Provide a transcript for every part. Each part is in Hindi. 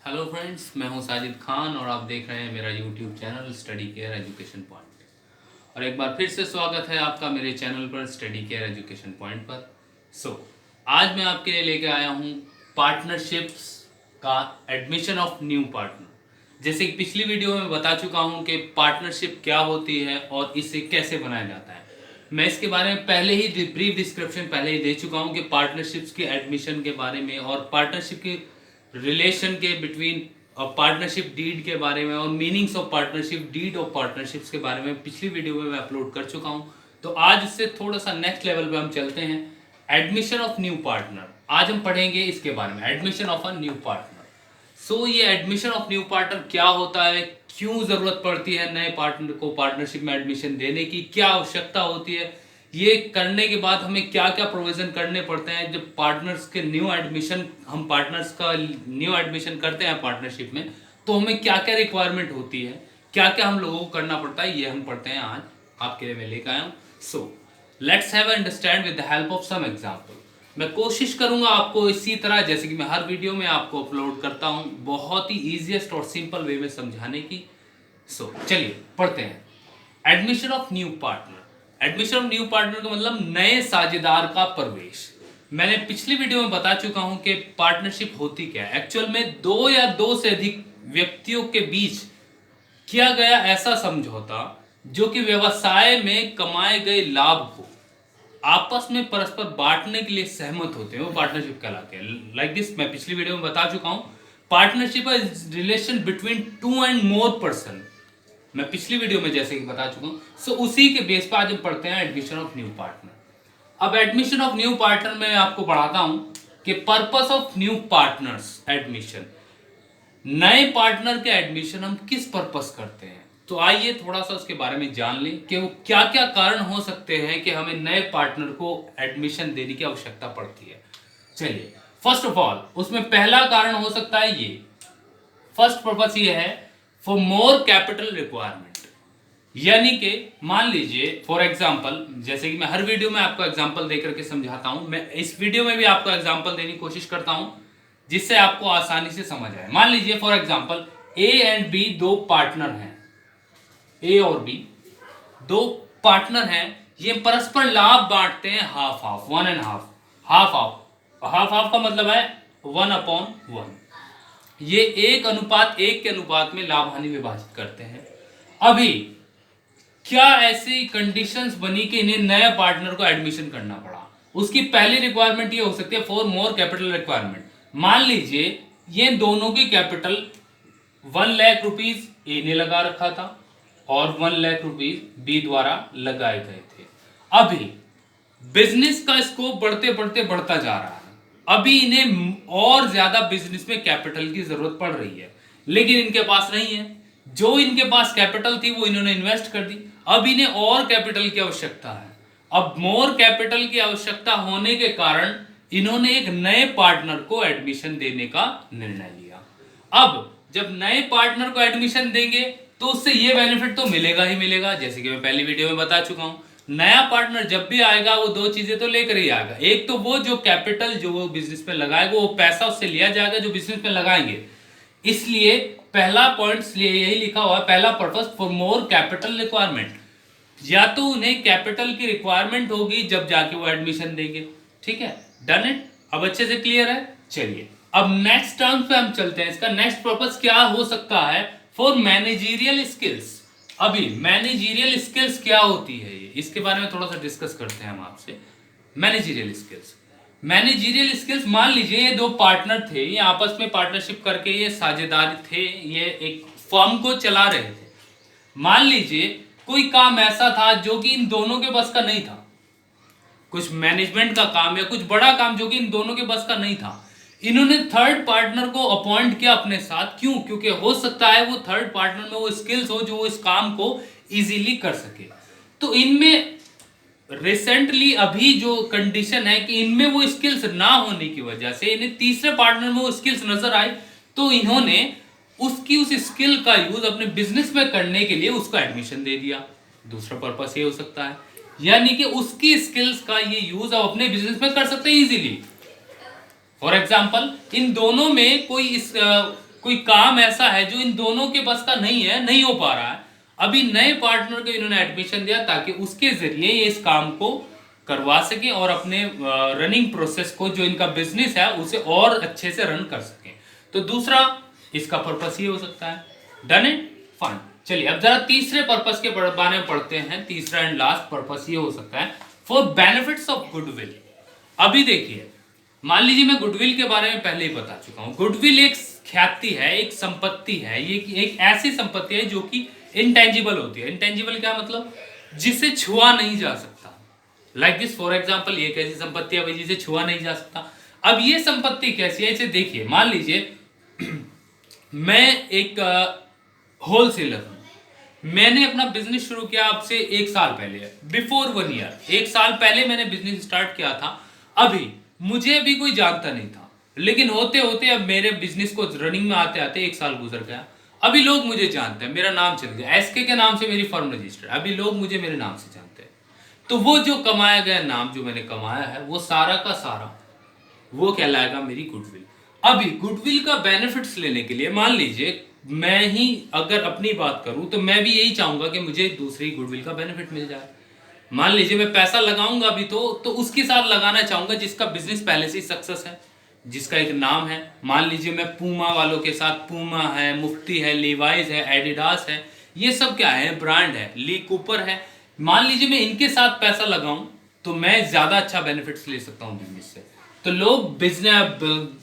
हेलो फ्रेंड्स, मैं हूं साजिद खान और आप देख रहे हैं मेरा YouTube channel study care education point. और एक बार फिर से स्वागत है आपका मेरे चैनल पर स्टडी केयर एजुकेशन पॉइंट पर। आज मैं आपके लिए लेके आया हूं पार्टनरशिप्स का एडमिशन ऑफ न्यू पार्टनर। जैसे कि पिछली वीडियो में बता चुका हूं कि पार्टनरशिप क्या होती है और इसे कैसे बनाया जाता है। मैं इसके बारे में पहले ही ब्रीफ डिस्क्रिप्शन पहले ही दे चुका हूं कि पार्टनरशिप्स के एडमिशन के बारे में और पार्टनरशिप के रिलेशन के बिटवीन और पार्टनरशिप डीड के बारे में और meanings of partnership deed of partnerships के बारे में पिछली वीडियो में मैं अपलोड कर चुका हूं। तो आज इससे थोड़ा सा नेक्स्ट लेवल पे हम चलते हैं, एडमिशन ऑफ न्यू पार्टनर। आज हम पढ़ेंगे इसके बारे में, admission of a new partner. ये एडमिशन ऑफ न्यू पार्टनर क्या होता है, क्यों जरूरत पड़ती है नए पार्टनर को पार्टनरशिप में एडमिशन देने की, क्या आवश्यकता होती है, ये करने के बाद हमें क्या क्या प्रोविजन करने पड़ते हैं जब पार्टनर्स के न्यू एडमिशन, हम पार्टनर्स का न्यू एडमिशन करते हैं पार्टनरशिप में, तो हमें क्या क्या रिक्वायरमेंट होती है, क्या क्या हम लोगों को करना पड़ता है, ये हम पढ़ते हैं आज आपके लिए मैं लेकर आया हूँ। So let's have understand with the help of some example. मैं कोशिश करूंगा आपको इसी तरह जैसे कि मैं हर वीडियो में आपको अपलोड करता हूं बहुत ही इजीएस्ट और सिंपल वे में समझाने की। चलिए पढ़ते हैं। Admission of new partner. Admission of new partner का मतलब नए साझेदार का प्रवेश। मैंने पिछली वीडियो में बता चुका हूं कि पार्टनरशिप होती क्या है। एक्चुअल में दो या दो से अधिक व्यक्तियों के बीच किया गया ऐसा समझौता जो कि व्यवसाय में कमाए गए लाभ को आपस में परस्पर बांटने के लिए सहमत होते हैं, वो पार्टनरशिप कहलाते हैं। लाइक दिस मैं पिछली वीडियो में बता चुका हूं, partnership is relation between two and more person. मैं पिछली वीडियो में जैसे कि बता चुका हूं। उसी के बेस पर आज हम पढ़ते हैं एडमिशन ऑफ न्यू पार्टनर। अब एडमिशन ऑफ न्यू पार्टनर में आपको पढ़ाता हूं कि purpose of new partners admission, नए पार्टनर के एडमिशन हम किस पर्पस करते हैं। तो आइए थोड़ा सा उसके बारे में जान लें कि वो क्या क्या कारण हो सकते हैं कि हमें नए पार्टनर को एडमिशन देने की आवश्यकता पड़ती है। चलिए फर्स्ट ऑफ ऑल उसमें पहला कारण हो सकता है ये, फर्स्ट पर्पस ये है फॉर मोर कैपिटल रिक्वायरमेंट। यानी कि मान लीजिए फॉर एग्जांपल, जैसे कि मैं हर वीडियो में आपको एग्जांपल देकर के समझाता हूं, मैं इस वीडियो में भी आपको एग्जांपल देने की कोशिश करता हूं जिससे आपको आसानी से समझ आए। मान लीजिए for example A and B दो पार्टनर हैं, ए और बी दो पार्टनर हैं, ये परस्पर लाभ बांटते हैं half half, one and half, half half. Half half का मतलब है 1/1। ये 1:1 के अनुपात में लाभ हानि विभाजित करते हैं। अभी क्या ऐसी कंडीशंस बनी कि इन्हें नया पार्टनर को एडमिशन करना पड़ा। उसकी पहली रिक्वायरमेंट ये हो सकती है फॉर मोर कैपिटल रिक्वायरमेंट। मान लीजिए ये दोनों की कैपिटल 1 लाख रुपीज ए ने लगा रखा था और 1 लाख रुपीज बी द्वारा लगाए गए थे। अभी बिजनेस का स्कोप बढ़ते बढ़ते बढ़ता जा रहा है, अभी इन्हें और ज्यादा बिजनेस में कैपिटल की जरूरत पड़ रही है, लेकिन इनके पास नहीं है। जो इनके पास कैपिटल थी वो इन्होंने इन्वेस्ट कर दी, अब इन्हें और कैपिटल की आवश्यकता है। अब मोर कैपिटल की आवश्यकता होने के कारण इन्होंने एक नए पार्टनर को एडमिशन देने का निर्णय लिया। अब जब नए पार्टनर को एडमिशन देंगे तो उससे ये बेनिफिट तो मिलेगा ही मिलेगा, जैसे कि मैं पहली वीडियो में बता चुका हूं। नया पार्टनर जब भी आएगा वो दो चीजें तो लेकर ही आएगा। एक तो वो जो कैपिटल जो वो बिजनेस में लगाएगा वो पैसा उससे लिया जाएगा जो बिजनेस में लगाएंगे। इसलिए पहला पॉइंट यही लिखा हुआ है, पहला purpose for more capital requirement. या तो उन्हें कैपिटल की रिक्वायरमेंट होगी जब जाके वो एडमिशन देंगे। ठीक है, डन इट। अब अच्छे से क्लियर है। चलिए अब नेक्स्ट टर्म पे हम चलते हैं। इसका नेक्स्ट पर्पस क्या हो सकता है, फॉर मैनेजरियल स्किल्स। अभी मैनेजरियल स्किल्स क्या होती है ये, इसके बारे में थोड़ा सा डिस्कस करते हैं हम आपसे। मैनेजरियल स्किल्स, मैनेजरियल स्किल्स, मान लीजिए ये दो पार्टनर थे, ये आपस में पार्टनरशिप करके ये साझेदार थे, ये एक फर्म को चला रहे थे। मान लीजिए कोई काम ऐसा था जो कि इन दोनों के बस का नहीं था, कुछ मैनेजमेंट का काम या कुछ बड़ा काम जो कि इन दोनों के बस का नहीं था। इन्होंने थर्ड पार्टनर को अपॉइंट किया अपने साथ। क्यों? क्योंकि हो सकता है वो थर्ड पार्टनर में वो स्किल्स हो जो वो इस काम को इजीली कर सके। तो इनमें रिसेंटली अभी जो कंडीशन है कि इनमें वो स्किल्स ना होने की वजह से इन्हें तीसरे पार्टनर में वो स्किल्स नजर आए, तो इन्होंने उसकी उस स्किल का यूज अपने बिजनेस में करने के लिए उसको एडमिशन दे दिया। दूसरा पर्पस ये हो सकता है, यानी कि उसकी स्किल्स का ये यूज आप अपने बिजनेस में कर सकते हैं इजीली। फॉर एग्जाम्पल इन दोनों में कोई काम ऐसा है जो इन दोनों के बस का नहीं है, नहीं हो पा रहा है, अभी नए पार्टनर को इन्होंने एडमिशन दिया ताकि उसके जरिए ये इस काम को करवा सके और अपने रनिंग प्रोसेस को, जो इनका बिजनेस है, उसे और अच्छे से रन कर सके। तो दूसरा इसका पर्पस ये हो सकता है। Done it, fine. चलिए अब जरा तीसरे पर्पस के बारे में पढ़ते हैं। तीसरा एंड लास्ट पर्पस ये हो सकता है फॉर बेनिफिट्स ऑफ गुडविल। अभी देखिए, मान लीजिए मैं गुडविल के बारे में पहले ही बता चुका हूं। गुडविल एक ख्याति है, एक संपत्ति है, ये एक ऐसी संपत्ति है जो कि इंटेंजिबल होती है। इंटेंजिबल क्या मतलब? जिसे छुआ नहीं जा सकता। लाइक दिस, फॉर एग्जाम्पल, ये कैसी संपत्ति है भाई जिसे छुआ नहीं जा सकता। अब ये संपत्ति कैसी है, इसे देखिए। मान लीजिए मैं एक होलसेलर हूं, मैंने अपना बिजनेस शुरू किया आपसे 1 साल पहले, बिफोर 1 ईयर, 1 साल पहले मैंने बिजनेस स्टार्ट किया था। अभी मुझे भी कोई जानता नहीं था, लेकिन होते होते अब मेरे बिजनेस को रनिंग में आते आते 1 साल गुजर गया। अभी लोग मुझे जानते हैं, मेरा नाम चल गया, एसके के नाम से मेरी फर्म रजिस्टर्ड, अभी लोग मुझे मेरे नाम से जानते हैं। तो वो जो कमाया गया नाम, जो मैंने कमाया है, वो सारा का सारा वो कहलाएगा मेरी गुडविल। अभी गुडविल का बेनिफिट्स लेने के लिए, मान लीजिए मैं ही अगर अपनी बात करूं, तो मैं भी यही चाहूंगा कि मुझे दूसरी गुडविल का बेनिफिट मिल जाए। मान लीजिए मैं पैसा लगाऊंगा अभी, तो उसके साथ लगाना चाहूंगा जिसका बिजनेस पहले से ही सक्सेस है, जिसका एक नाम है। मान लीजिए मैं पूमा वालों के साथ, पूमा है, मुफ्ती है, लीवाइज है, एडिडास है, ये सब क्या है? ब्रांड है। ली कूपर है। मान लीजिए मैं इनके साथ पैसा लगाऊं तो मैं ज्यादा अच्छा बेनिफिट्स ले सकता हूं बिजनेस से। तो लोग business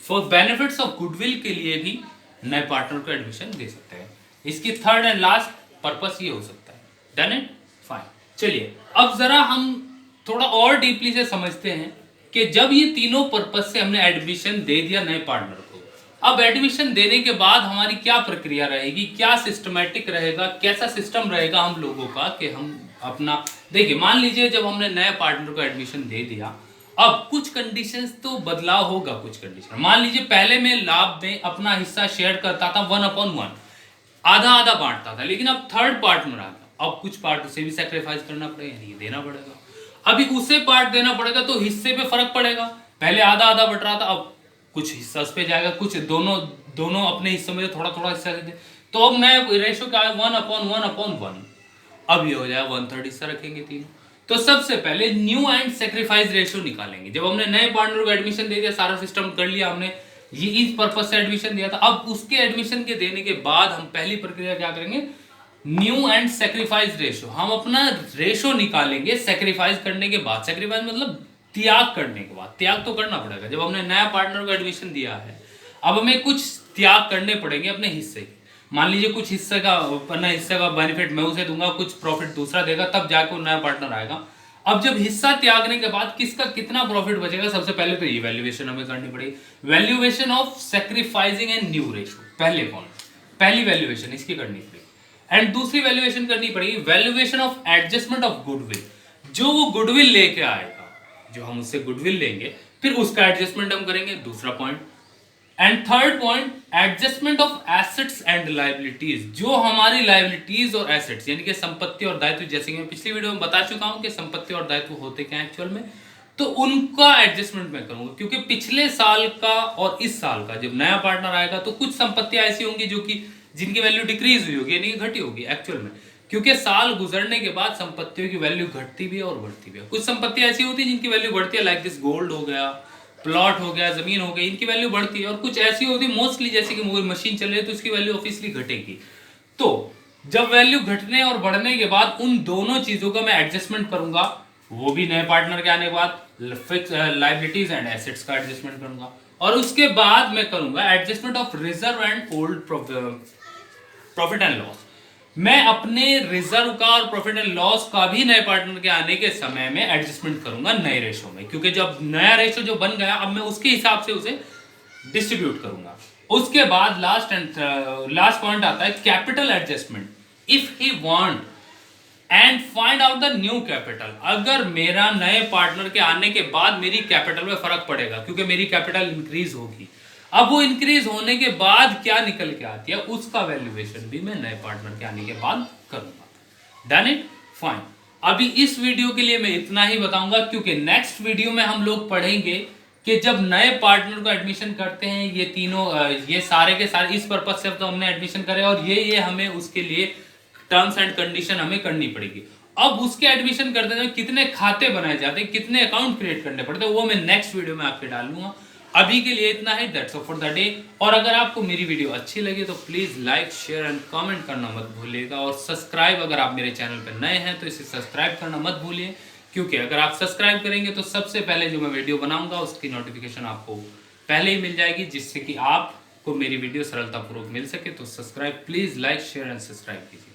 for benefits of goodwill के लिए भी नए पार्टनर को एडमिशन दे सकते हैं। इसकी थर्ड एंड लास्ट पर्पस ये हो सकता है। Done it, fine. चलिए अब जरा हम थोड़ा और डीपली से समझते हैं कि जब ये तीनों पर्पस से हमने एडमिशन दे दिया नए पार्टनर को, अब एडमिशन देने के बाद हमारी क्या प्रक्रिया रहेगी, क्या सिस्टमैटिक रहेगा, कैसा सिस्टम रहेगा हम लोगों का कि हम अपना, देखिए मान लीजिए जब हमने नए पार्टनर को एडमिशन दे दिया, अब कुछ कंडीशंस तो बदलाव होगा। कुछ कंडीशन, मान लीजिए पहले मैं लाभ में अपना हिस्सा शेयर करता था 1/1, आधा आधा बांटता था, लेकिन अब थर्ड पार्टनर आ गया, अब कुछ पार्ट उसे भी सेक्रीफाइस करना पड़ेगा, नहीं देना पड़ेगा। अभी उसे पार्ट देना पड़ेगा तो हिस्से पे फर्क पड़ेगा। पहले आधा आधा बट रहा था, अब कुछ हिस्सा उस पे जाएगा, कुछ दोनों अपने हिस्सों में थोड़ा थोड़ा हिस्सा देते। तो अब नया रेशो क्या है? 1/1/1। अब ये हो जाए 1/3 हिस्सा रखेंगे तीनों। तो सबसे पहले न्यू एंड सेक्रीफाइस रेशो निकालेंगे। जब हमने नए पार्टनर को एडमिशन दे दिया, सारा सिस्टम कर लिया हमने, ये इस पर्पस से एडमिशन दिया था, अब उसके एडमिशन के देने के बाद हम पहली प्रक्रिया क्या करेंगे? New and sacrifice ratio. हम अपना रेशो निकालेंगे सेक्रीफाइस करने के बाद। सेक्रीफाइस मतलब त्याग करने के बाद। त्याग तो करना पड़ेगा, जब हमने नया पार्टनर को एडमिशन दिया है, अब हमें कुछ त्याग करने पड़ेंगे अपने हिस्से के। मान लीजिए कुछ हिस्से का, अपना हिस्से का बेनिफिट मैं उसे दूंगा, कुछ प्रॉफिट दूसरा देगा, तब जाकर नया पार्टनर आएगा। अब जब हिस्सा त्यागने के बाद किसका कितना प्रॉफिट बचेगा, सबसे पहले तो ये वैल्यूएशन हमें करनी पड़ेगी। Valuation of sacrificing and new ratio, पहले पहली वैल्यूएशन इसकी करनी पड़ेगी। एंड दूसरी वैल्यूएशन करनी पड़ेगी valuation of adjustment of goodwill. जो वो गुडविल लेके आएगा, जो हम उससे गुडविल लेंगे, फिर उसका एडजस्टमेंट हम करेंगे, दूसरा point. And third point, adjustment of assets and liabilities. जो हमारी लायबिलिटीज और एसेट्स, यानी कि संपत्ति और दायित्व, जैसे कि मैं पिछली वीडियो में बता चुका हूं कि संपत्ति और दायित्व होते क्या एक्चुअल में, तो उनका एडजस्टमेंट मैं करूंगा। क्योंकि पिछले साल का और इस साल का जब नया पार्टनर आएगा, तो कुछ संपत्तियां ऐसी होंगी जो कि जिनकी वैल्यू डिक्रीज हुई होगी, यानी कि घटी होगी एक्चुअल में। क्योंकि साल गुजरने के बाद संपत्तियों की वैल्यू घटती भी है और बढ़ती भी है। कुछ संपत्तियां ऐसी होती है जिनकी वैल्यू बढ़ती है, लाइक दिस गोल्ड हो गया, प्लॉट हो गया, जमीन हो गई, इनकी वैल्यू बढ़ती है। और कुछ ऐसी होती है मोस्टली, जैसे कि मशीन चल रही है, तो इसकी वैल्यू ऑब्वियसली घटेगी। तो जब वैल्यू घटने और बढ़ने के बाद उन दोनों चीजों का मैं एडजस्टमेंट करूंगा, वो भी नए पार्टनर के आने के बाद फिक्स लायबिलिटीज एंड एसेट्स का एडजस्टमेंट करूंगा। और उसके बाद मैं करूंगा adjustment of reserve and old profit and loss. मैं अपने रिजर्व का और प्रॉफिट एंड लॉस का भी नए पार्टनर के आने के समय में एडजस्टमेंट करूंगा नए रेशो में। क्योंकि जब नया रेशो जो बन गया, अब मैं उसके हिसाब से उसे डिस्ट्रीब्यूट करूंगा। उसके बाद लास्ट पॉइंट आता है capital adjustment. If he want and find out the new capital. अगर मेरा नए पार्टनर के आने के बाद मेरी कैपिटल में फर्क पड़ेगा, क्योंकि मेरी कैपिटल इंक्रीज होगी, अब वो इंक्रीज होने के बाद क्या निकल के आती है, उसका वैल्यूएशन भी मैं नए पार्टनर के आने के बाद करूंगा। Done it, fine. अभी इस वीडियो के लिए मैं इतना ही बताऊंगा, क्योंकि नेक्स्ट वीडियो में हम लोग पढ़ेंगे कि जब नए पार्टनर को एडमिशन करते हैं, ये तीनों ये सारे के सारे इस पर्पज से तो हमने एडमिशन करे और ये हमें उसके लिए टर्म्स एंड कंडीशन हमें करनी पड़ेगी। अब उसके एडमिशन करते हैं कितने खाते बनाए जाते हैं, कितने अकाउंट क्रिएट करने पड़ते हैं, वो मैं नेक्स्ट वीडियो में आपके डालूंगा। अभी के लिए इतना है, that's all for the day. और अगर आपको मेरी वीडियो अच्छी लगी तो please like share and comment करना मत भूलिएगा, और सब्सक्राइब, अगर आप मेरे चैनल पर नए हैं तो इसे सब्सक्राइब करना मत भूलिए, क्योंकि अगर आप सब्सक्राइब करेंगे तो सबसे पहले जो मैं वीडियो बनाऊंगा उसकी नोटिफिकेशन आपको पहले ही मिल जाएगी, जिससे कि आपको मेरी वीडियो सरलतापूर्वक मिल सके। तो subscribe, please like share and subscribe कीजिए।